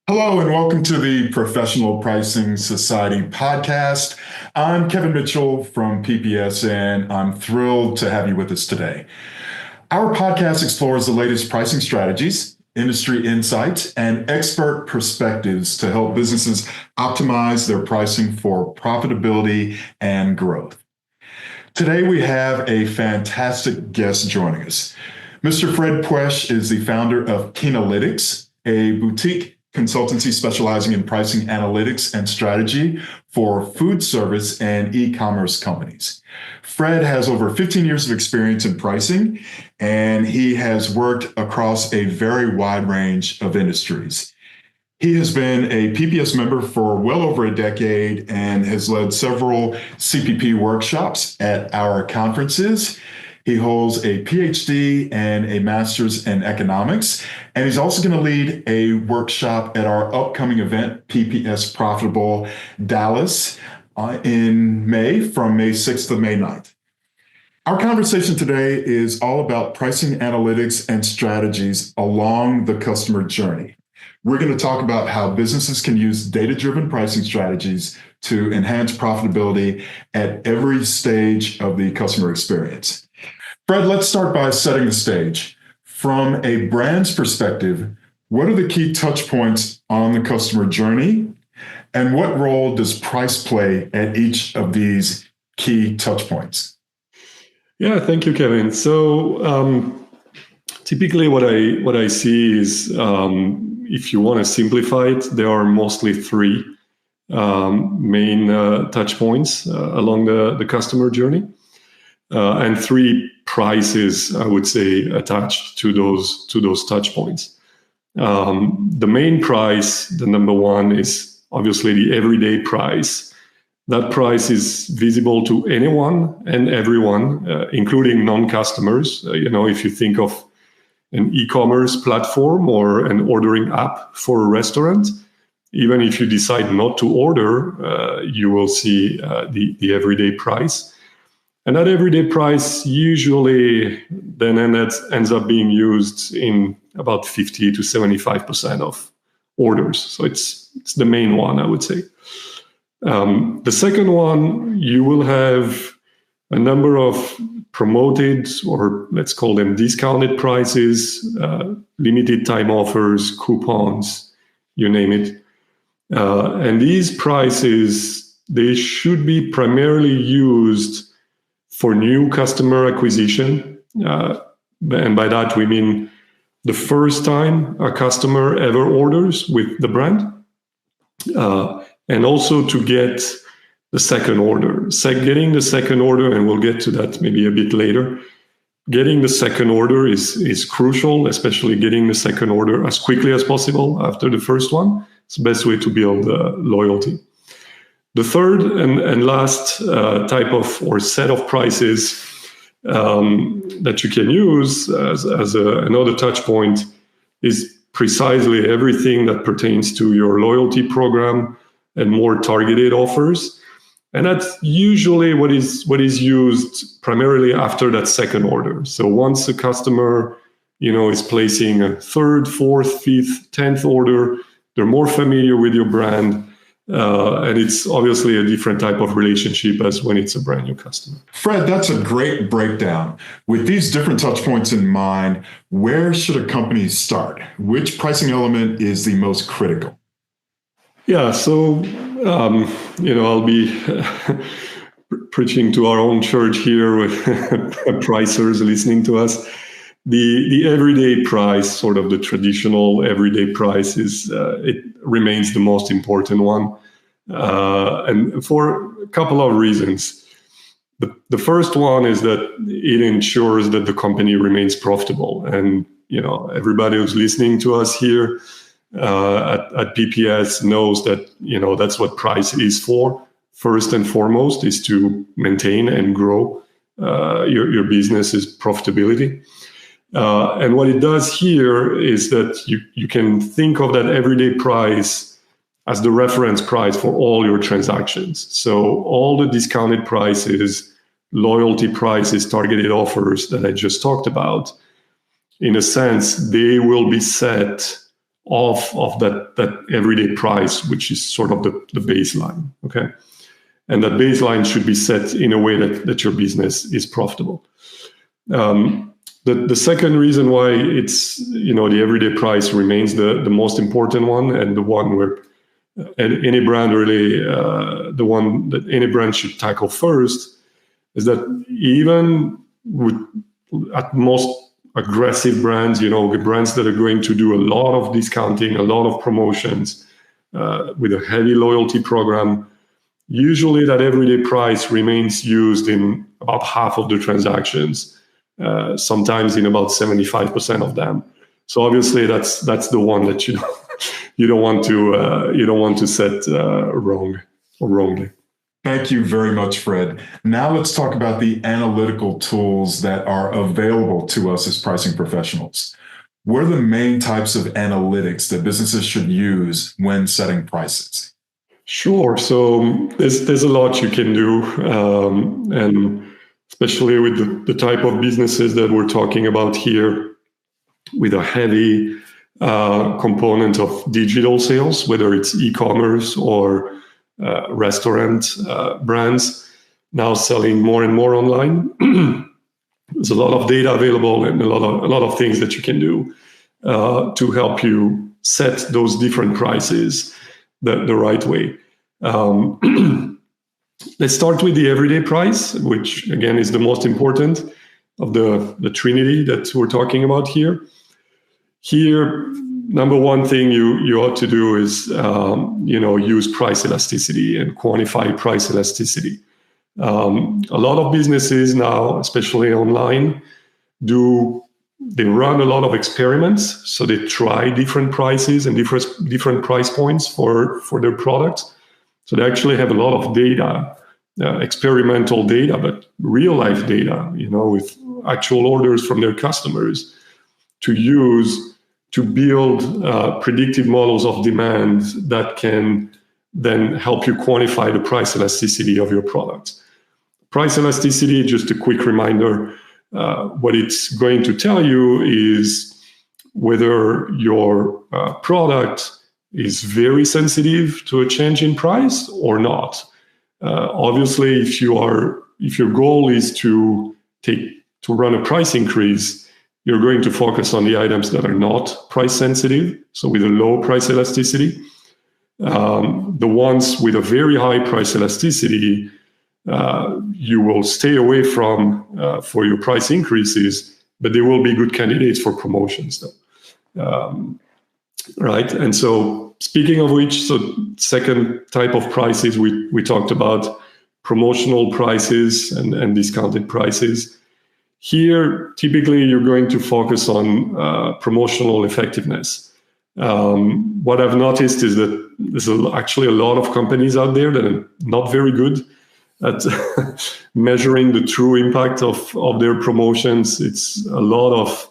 Hello and welcome to the Professional Pricing Society podcast. I'm Kevin Mitchell from PPS and I'm thrilled to have you with us today. Our podcast explores the latest pricing strategies, industry insights, and expert perspectives to help businesses optimize their pricing for profitability and growth. Today we have a fantastic guest joining us. Mr. Fred Puech is the founder of Keenalytix, a boutique consultancy specializing in pricing analytics and strategy for food service and e-commerce companies. Fred has over 15 years of experience in pricing, and he has worked across a very wide range of industries. He has been a PPS member for well over a decade and has led several CPP workshops at our conferences. He holds a PhD and a master's in economics, and he's also going to lead a workshop at our upcoming event, PPS Profitable Dallas, in May, from May 6th to May 9th. Our conversation today is all about pricing analytics and strategies along the customer journey. We're going to talk about how businesses can use data-driven pricing strategies to enhance profitability at every stage of the customer experience. Fred, let's start by setting the stage. From a brand's perspective, what are the key touch points on the customer journey? And what role does price play at each of these key touch points? Yeah, thank you, Kevin. So typically what I see is, if you want to simplify it, there are mostly three main touch points along the customer journey. And three prices, I would say, attached to those touch points. The main price, the number one, is obviously the everyday price. That price is visible to anyone and everyone, including non-customers. If you think of an e-commerce platform or an ordering app for a restaurant, even if you decide not to order, you will see the everyday price. And that everyday price usually then ends up being used in about 50 to 75% of orders. So it's the main one, I would say. The second one, you will have a number of promoted, or let's call them discounted prices, limited time offers, coupons, you name it. And these prices, they should be primarily used for new customer acquisition. And by that, we mean the first time a customer ever orders with the brand, and also to get the second order. Getting the second order, and we'll get to that maybe a bit later, getting the second order is crucial, especially getting the second order as quickly as possible after the first one. It's the best way to build loyalty. The third and last type of or set of prices that you can use as another touch point is precisely everything that pertains to your loyalty program and more targeted offers. And that's usually what is used primarily after that second order. So once a customer, is placing a third, fourth, fifth, 10th order, they're more familiar with your brand. And it's obviously a different type of relationship as when it's a brand new customer. Fred, that's a great breakdown. With these different touch points in mind, where should a company start? Which pricing element is the most critical? Yeah, so, I'll be preaching to our own church here with pricers listening to us. The everyday price, sort of the traditional everyday price, it remains the most important one, and for a couple of reasons. The first one is that it ensures that the company remains profitable, and everybody who's listening to us here at PPS knows that that's what price is for. First and foremost is to maintain and grow your business's profitability. And what it does here is that you can think of that everyday price as the reference price for all your transactions. So all the discounted prices, loyalty prices, targeted offers that I just talked about, in a sense, they will be set of that everyday price, which is sort of the baseline. Okay. And that baseline should be set in a way that your business is profitable. The second reason why it's, the everyday price remains the most important one, and the one where any brand really, the one that any brand should tackle first, is that even with at most aggressive brands, the brands that are going to do a lot of discounting, a lot of promotions, with a heavy loyalty program, usually that everyday price remains used in about half of the transactions, sometimes in about 75% of them. So obviously that's the one that you don't want to set wrong or wrongly. Thank you very much, Fred. Now let's talk about the analytical tools that are available to us as pricing professionals. What are the main types of analytics that businesses should use when setting prices? Sure. So there's a lot you can do, and especially with the type of businesses that we're talking about here, with a heavy component of digital sales, whether it's e-commerce or restaurant brands now selling more and more online. There's a lot of data available and a lot of things that you can do to help you set those different prices the right way. Let's start with the everyday price, which again is the most important of the trinity that we're talking about here. Here, number one thing you ought to do is use price elasticity and quantify price elasticity. A lot of businesses now, especially online, they run a lot of experiments. So they try different prices and different price points for their products. So they actually have a lot of data, experimental data, but real life data, with actual orders from their customers to use to build predictive models of demand that can then help you quantify the price elasticity of your product. Price elasticity, just a quick reminder, what it's going to tell you is whether your product is very sensitive to a change in price or not. Obviously, if your goal is to run a price increase, you're going to focus on the items that are not price sensitive, so with a low price elasticity. The ones with a very high price elasticity, you will stay away from for your price increases, but they will be good candidates for promotions, though. Right? And so speaking of which, so second type of prices, we talked about promotional prices and discounted prices. Here, typically, you're going to focus on promotional effectiveness. What I've noticed is that there's actually a lot of companies out there that are not very good at measuring the true impact of their promotions. It's a lot of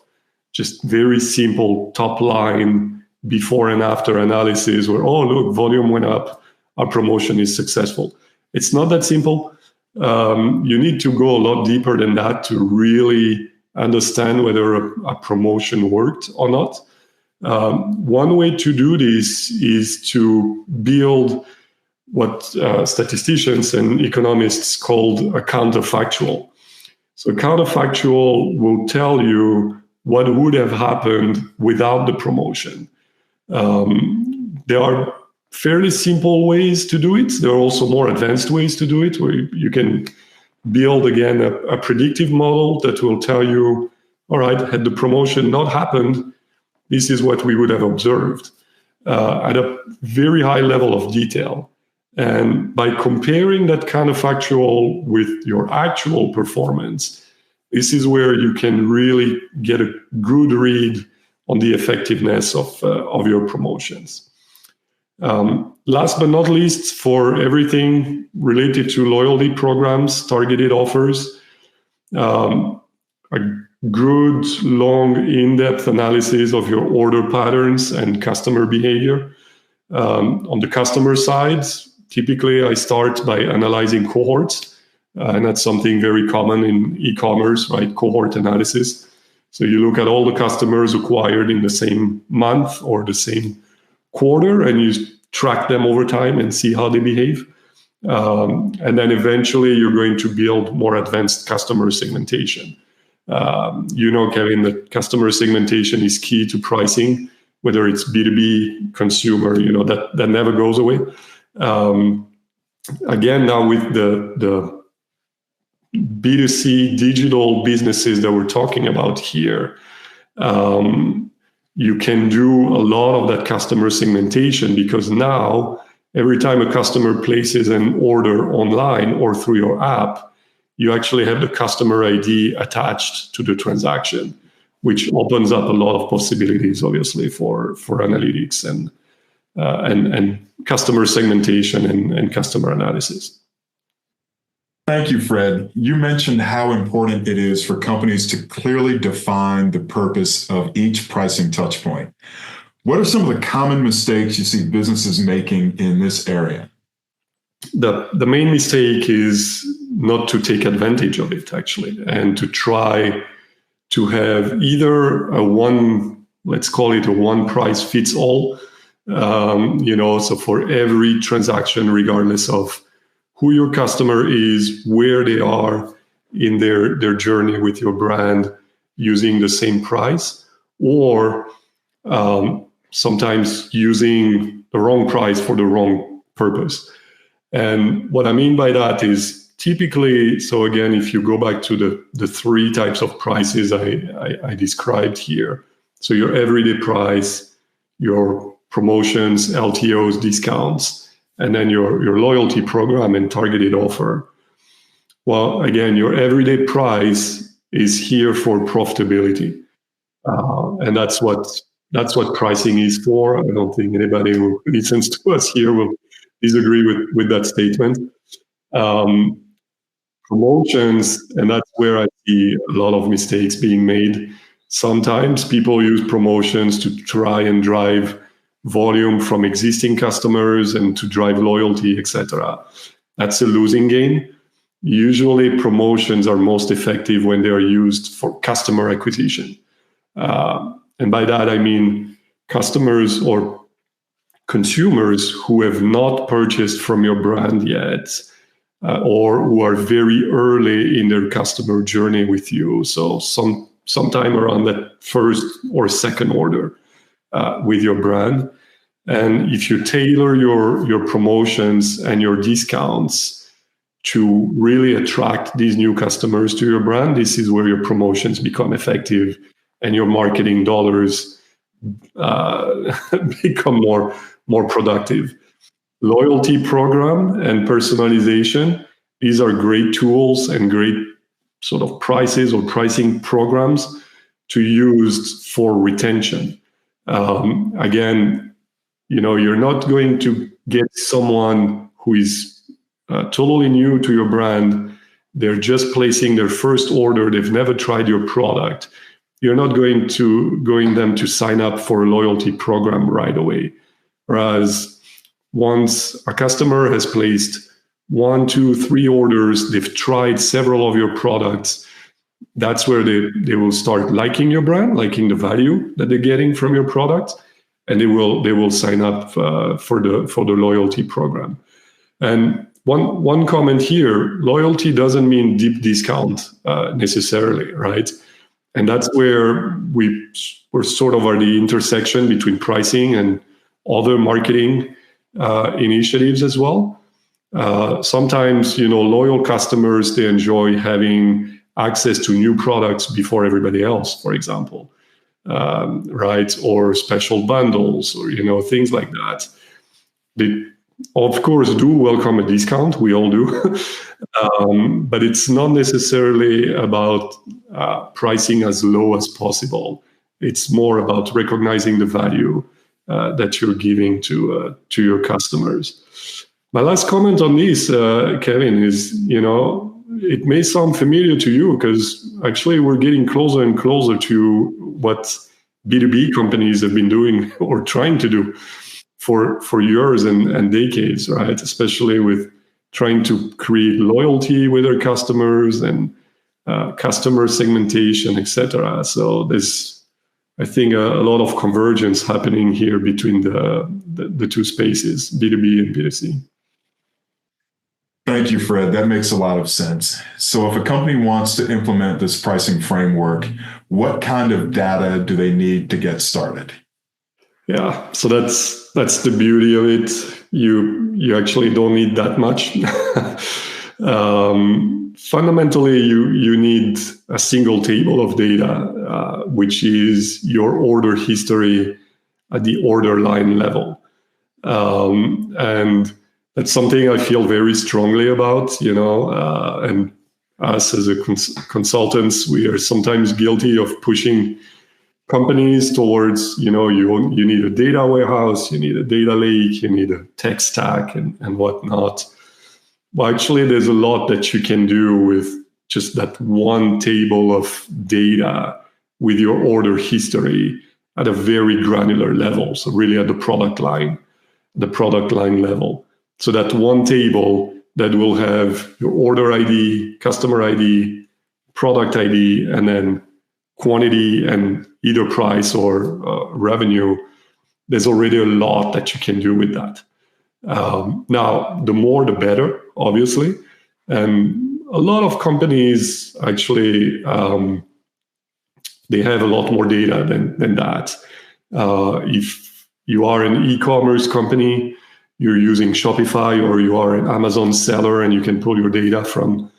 just very simple top line before and after analysis where, oh, look, volume went up, our promotion is successful. It's not that simple. You need to go a lot deeper than that to really understand whether a promotion worked or not. One way to do this is to build what statisticians and economists call a counterfactual. So counterfactual will tell you what would have happened without the promotion. There are fairly simple ways to do it. There are also more advanced ways to do it, where you can build, again, a predictive model that will tell you, all right, had the promotion not happened, this is what we would have observed at a very high level of detail. And by comparing that counterfactual with your actual performance, this is where you can really get a good read on the effectiveness of your promotions. Last but not least, for everything related to loyalty programs, targeted offers, a good, long, in-depth analysis of your order patterns and customer behavior. On the customer side, typically I start by analyzing cohorts, and that's something very common in e-commerce, right? Cohort analysis. So you look at all the customers acquired in the same month or the same quarter, and you track them over time and see how they behave. And then eventually you're going to build more advanced customer segmentation. Kevin, that customer segmentation is key to pricing, whether it's B2B, consumer, that never goes away. Again, now with the B2C digital businesses that we're talking about here, you can do a lot of that customer segmentation, because now every time a customer places an order online or through your app, you actually have the customer ID attached to the transaction, which opens up a lot of possibilities, obviously, for analytics and customer segmentation and customer analysis. Thank you, Fred. You mentioned how important it is for companies to clearly define the purpose of each pricing touchpoint. What are some of the common mistakes you see businesses making in this area? The main mistake is not to take advantage of it, actually, and to try to have either let's call it a one price fits all, so for every transaction, regardless of who your customer is, where they are in their journey with your brand, using the same price, or sometimes using the wrong price for the wrong purpose. And what I mean by that is typically, so again, if you go back to the three types of prices I described here, so your everyday price, your promotions, LTOs, discounts, and then your loyalty program and targeted offer. Well, again, your everyday price is here for profitability. And that's what pricing is for. I don't think anybody who listens to us here will disagree with that statement. Promotions, and that's where I see a lot of mistakes being made. Sometimes people use promotions to try and drive volume from existing customers and to drive loyalty, etc. That's a losing game. Usually promotions are most effective when they are used for customer acquisition. And by that, I mean customers or consumers who have not purchased from your brand yet, or who are very early in their customer journey with you. So sometime around that first or second order with your brand. And if you tailor your promotions and your discounts to really attract these new customers to your brand, this is where your promotions become effective and your marketing dollars become more productive. Loyalty program and personalization, these are great tools and great sort of prices or pricing programs to use for retention. Again, you're not going to get someone who is totally new to your brand. They're just placing their first order. They've never tried your product. You're not going them to sign up for a loyalty program right away. Whereas once a customer has placed 1, 2, 3 orders, they've tried several of your products, that's where they will start liking your brand, liking the value that they're getting from your product, and they will sign up for the loyalty program. And one comment here: loyalty doesn't mean deep discount necessarily, right? And that's where we're sort of at the intersection between pricing and other marketing initiatives as well. Sometimes, loyal customers, they enjoy having access to new products before everybody else, for example, right? Or special bundles, or, things like that. They, of course, do welcome a discount. We all do. But it's not necessarily about pricing as low as possible. It's more about recognizing the value that you're giving to your customers. My last comment on this, Kevin, is, it may sound familiar to you because actually we're getting closer and closer to what B2B companies have been doing or trying to do for years and decades, right? Especially with trying to create loyalty with their customers and customer segmentation, etc. So there's, I think, a lot of convergence happening here between the two spaces, B2B and B2C. Thank you, Fred. That makes a lot of sense. So if a company wants to implement this pricing framework, what kind of data do they need to get started? Yeah, so that's the beauty of it. You actually don't need that much. Fundamentally, you need a single table of data, which is your order history at the order line level. And that's something I feel very strongly about, and us as a consultants, we are sometimes guilty of pushing companies towards, you need a data warehouse, you need a data lake, you need a tech stack and whatnot. Well, actually, there's a lot that you can do with just that one table of data with your order history at a very granular level. So really at the product line level. So that one table that will have your order ID, customer ID, product ID, and then quantity and either price or revenue, there's already a lot that you can do with that. Now, the more, the better, obviously. And a lot of companies actually, they have a lot more data than that. If you are an e-commerce company, you're using Shopify, or you are an Amazon seller and you can pull your data from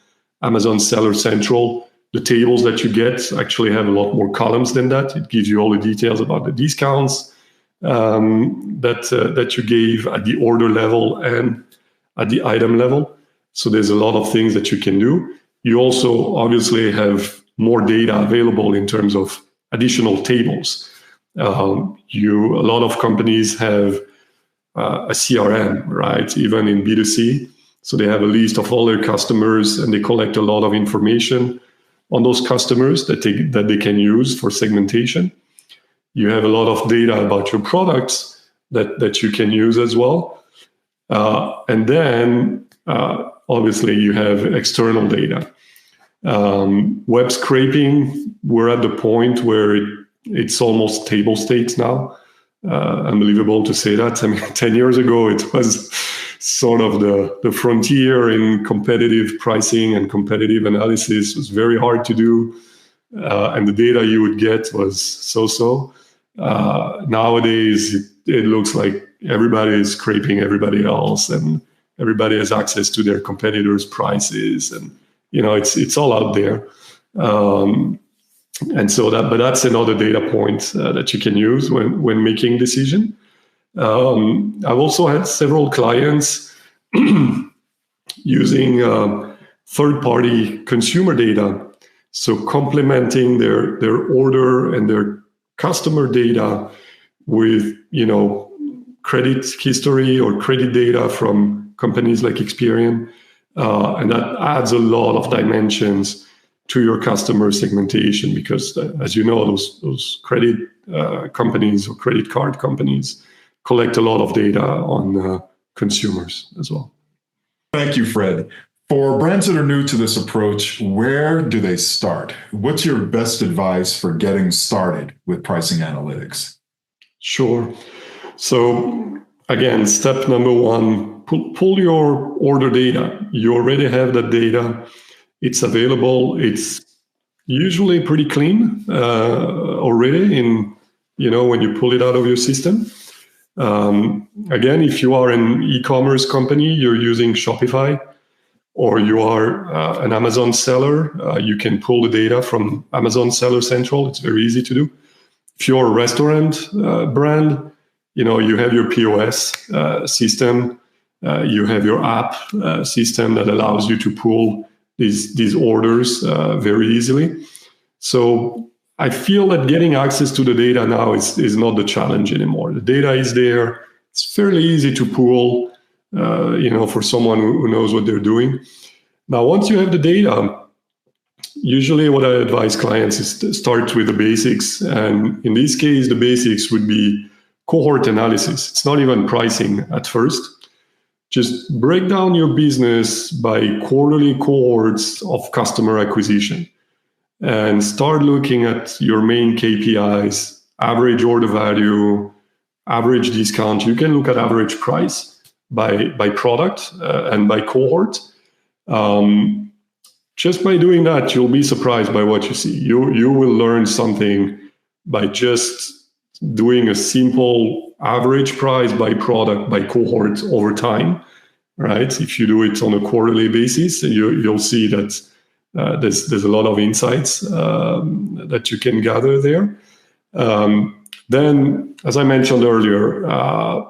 Amazon Seller Central, the tables that you get actually have a lot more columns than that. It gives you all the details about the discounts that you gave at the order level and at the item level. So there's a lot of things that you can do. You also obviously have more data available in terms of additional tables. A lot of companies have a CRM, right? Even in B2C. So they have a list of all their customers and they collect a lot of information on those customers that they can use for segmentation. You have a lot of data about your products that you can use as well. And then, obviously, you have external data. Web scraping, we're at the point where it's almost table stakes now. Unbelievable to say that. I mean, 10 years ago, it was sort of the frontier in competitive pricing and competitive analysis. It was very hard to do. And the data you would get was so-so. Nowadays, it looks like everybody is scraping everybody else and everybody has access to their competitors' prices. And, it's all out there. And so that's another data point that you can use when making decision. I've also had several clients using third-party consumer data, so complementing their order and their customer data with credit history or credit data from companies like Experian, and that adds a lot of dimensions to your customer segmentation, because as you know, those credit companies or credit card companies collect a lot of data on consumers as well. Thank you, Fred. For brands that are new to this approach, where do they start? What's your best advice for getting started with pricing analytics? Sure. So again, step number one, pull your order data. You already have that data. It's available. It's usually pretty clean already when you pull it out of your system. Again, if you are an e-commerce company, you're using Shopify, or you are an Amazon seller, you can pull the data from Amazon Seller Central. It's very easy to do. If you're a restaurant brand, you have your POS system. You have your app system that allows you to pull these orders very easily. So I feel that getting access to the data now is not the challenge anymore. The data is there. It's fairly easy to pull, for someone who knows what they're doing. Now, once you have the data, usually what I advise clients is to start with the basics. And in this case, the basics would be cohort analysis. It's not even pricing at first. Just break down your business by quarterly cohorts of customer acquisition. and start looking at your main KPIs, average order value, average discount. You can look at average price by product and by cohort. Just by doing that, you'll be surprised by what you see. You will learn something by just doing a simple average price by product by cohort over time, right? If you do it on a quarterly basis, you'll see that there's a lot of insights that you can gather there. Then, as I mentioned earlier, I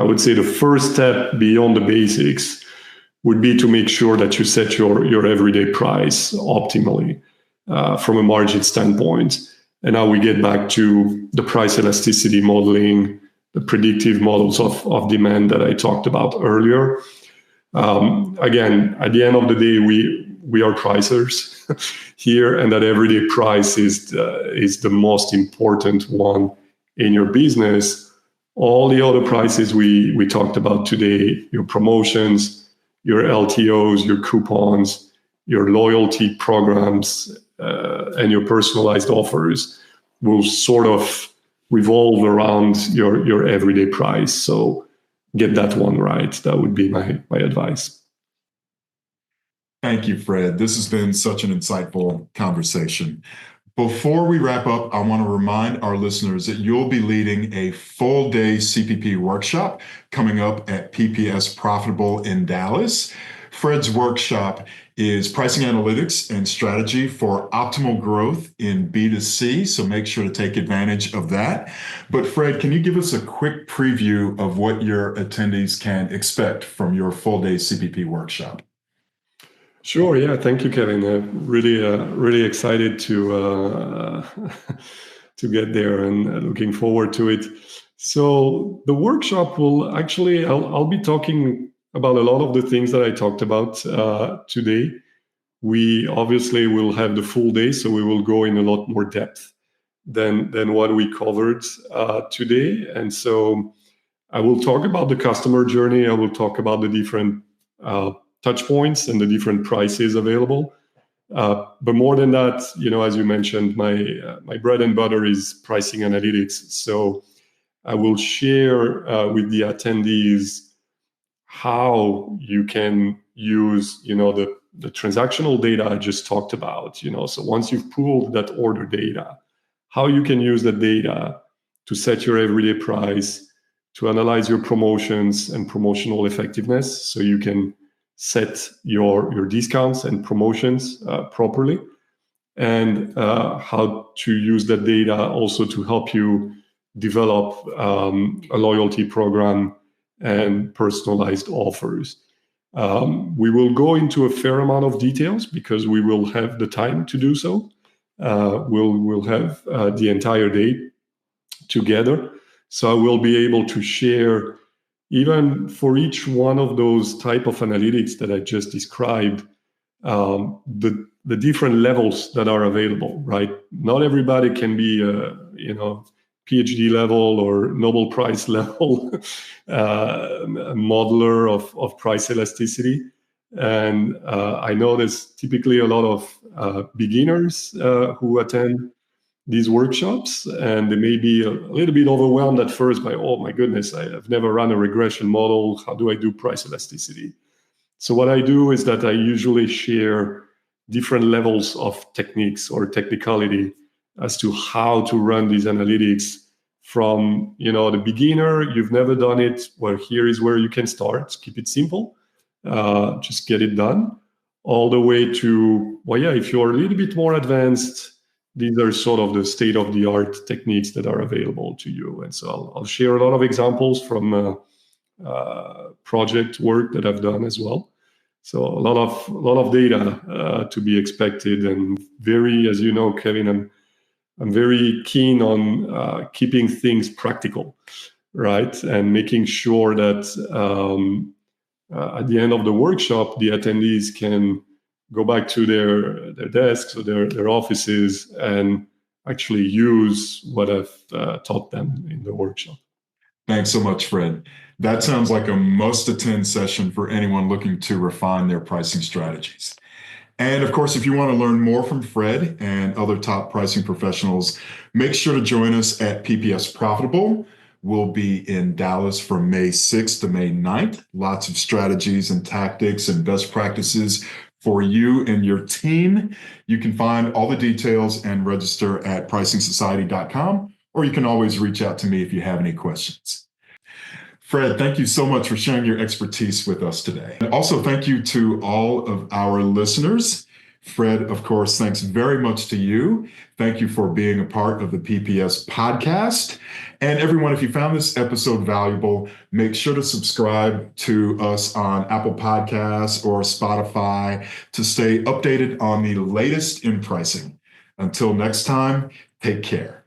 would say the first step beyond the basics would be to make sure that you set your everyday price optimally from a margin standpoint. And now we get back to the price elasticity modeling, the predictive models of demand that I talked about earlier. Again, at the end of the day, we are pricers here, and that everyday price is the most important one in your business. All the other prices we talked about today, your promotions, your LTOs, your coupons, your loyalty programs, and your personalized offers will sort of revolve around your everyday price. So get that one right. That would be my advice. Thank you, Fred. This has been such an insightful conversation. Before we wrap up, I want to remind our listeners that you'll be leading a full-day CPP workshop coming up at PPS Profitable in Dallas. Fred's workshop is pricing analytics and strategy for optimal growth in B2C, so make sure to take advantage of that. But Fred, can you give us a quick preview of what your attendees can expect from your full-day CPP workshop? Sure. Yeah. Thank you, Kevin. Really excited to get there and looking forward to it. So the workshop will actually, I'll be talking about a lot of the things that I talked about today. We obviously will have the full day, so we will go in a lot more depth than what we covered today. And so I will talk about the customer journey. I will talk about the different touch points and the different prices available. But more than that, as you mentioned, my bread and butter is pricing analytics. So I will share with the attendees how you can use, the transactional data I just talked about. So once you've pulled that order data, how you can use that data to set your everyday price, to analyze your promotions and promotional effectiveness, so you can set your discounts and promotions properly, and how to use that data also to help you develop a loyalty program and personalized offers. We will go into a fair amount of details because we will have the time to do so. We'll have the entire day together. So I will be able to share, even for each one of those type of analytics that I just described, the different levels that are available, right? Not everybody can be PhD level or Nobel Prize level modeler of price elasticity. And I know there's typically a lot of beginners who attend these workshops, and they may be a little bit overwhelmed at first by, oh my goodness, I've never run a regression model. How do I do price elasticity? So what I do is that I usually share different levels of techniques or technicality as to how to run these analytics from, the beginner, you've never done it, well, here is where you can start. Keep it simple, just get it done, all the way to, if you're a little bit more advanced, these are sort of the state-of-the-art techniques that are available to you. And so I'll share a lot of examples from project work that I've done as well. So a lot of data to be expected, and very, as you know, Kevin, I'm very keen on keeping things practical, right? And making sure that at the end of the workshop, the attendees can go back to their desks or their offices and actually use what I've taught them in the workshop. Thanks so much, Fred. That sounds like a must-attend session for anyone looking to refine their pricing strategies. And of course, if you want to learn more from Fred and other top pricing professionals, make sure to join us at PPS Profitable. We'll be in Dallas from May 6th to May 9th. Lots of strategies and tactics and best practices for you and your team. You can find all the details and register at pricingsociety.com, or you can always reach out to me if you have any questions. Fred, thank you so much for sharing your expertise with us today. And also, thank you to all of our listeners. Fred, of course, thanks very much to you. Thank you for being a part of the PPS podcast. And everyone, if you found this episode valuable, make sure to subscribe to us on Apple Podcasts or Spotify to stay updated on the latest in pricing. Until next time, take care.